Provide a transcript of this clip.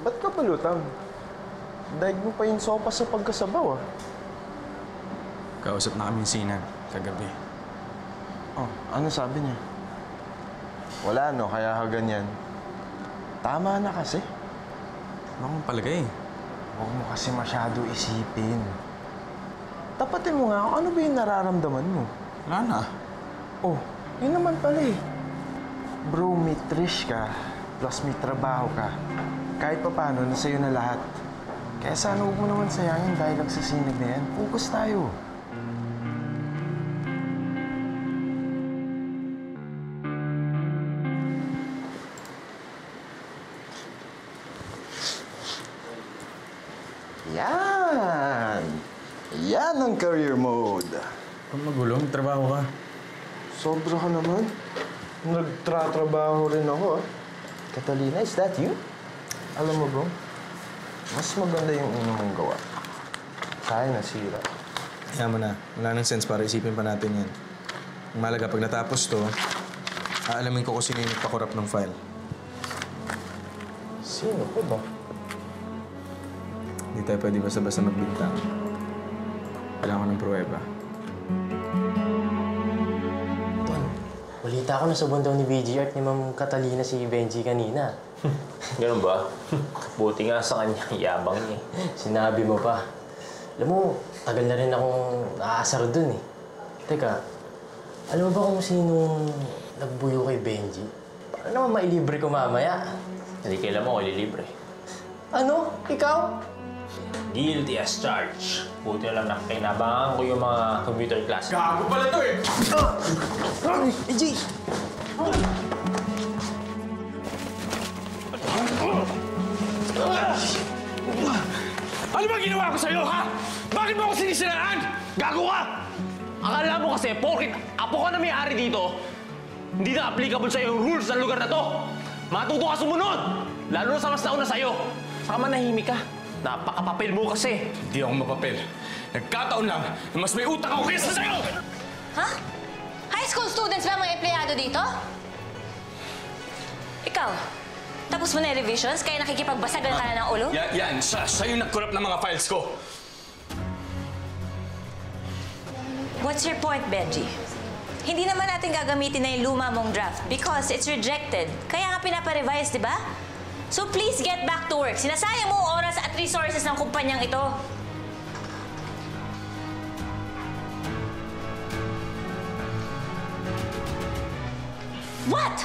Ba't ka balutang? Daig mo pa yung sopa sa pagkasabaw, ah. Kausap na kami Sinan kagabi. Oh, ano sabi niya? Wala, no? Kaya ka ganyan. Tama na kasi. Ano kong palagay? Huwag mo kasi masyado isipin. Tapatin mo nga kung ano ba yung nararamdaman mo. Wala na. Oh, yun naman pala eh. Bro, may trish ka, plus may trabaho ka. Kahit pa paano, nasa'yo na lahat. Kaya sana huwag mo naman sayangin dahil lang sa sinag na yan. Focus tayo. Yan! Yan ang career mode. Kung magulo, magtrabaho ka. Sobra ka naman. Nagtratrabaho rin ako, ah. Catalina, is that you? Alam mo, bro, mas maganda yung una mong gawa. Sayang nasira. Kaya mo na. Wala nang sense para isipin pa natin yan. Ang mahalaga, pag natapos to, aalamin ko kung sino yung nagpakorap ng file. Sino ko ba? Hindi tayo pwede basta-basta magbintang. Kailangan ko ng pruweba. Ton, balita ko na subon daw ni BG Art ni Ma'am Catalina si Benji kanina. Ganun ba? Buti nga sa kanya, yabang niya. Sinabi mo pa. Alam mo, tagal na rin akong naaasar dun eh. Teka, alam mo ba kung sinong nagbuyo kay Benji? Para naman mailibre ko mamaya. Hindi kailan mo ako ililibre. Ano? Ikaw? Guilty as charged. Buti na lang nakakinabangan ko yung mga computer class. Gago pala to eh! BG! Ano ba ginawa ko sa'yo, ha? Bakit mo ako sinisiraan? Gago ka! Akala mo kasi, porkit apo ka na may-ari dito, hindi na applicable sa'yo yung rules ng lugar na to. Matuto ka sumunod! Lalo na sa mas nauna sa'yo. Saka manahimik ka. Napakapapil mo kasi. Hindi ako mapapil. Nagkataon lang na mas may utang ako kaysa sa'yo! Ha? High school students ba ang mga empleyado dito? Ikaw, tapos mo na yung revisions kaya nakikipagbasagan ka na ng ulo? Yan, siya yung nag-corrupt ng mga files ko. What's your point, Benji? Hindi naman natin gagamitin na yung luma mong draft because it's rejected. Kaya nga pinapa-revise, di ba? So please get back to work. Sinasayang mo ang oras at resources ng kumpanyang ito. What?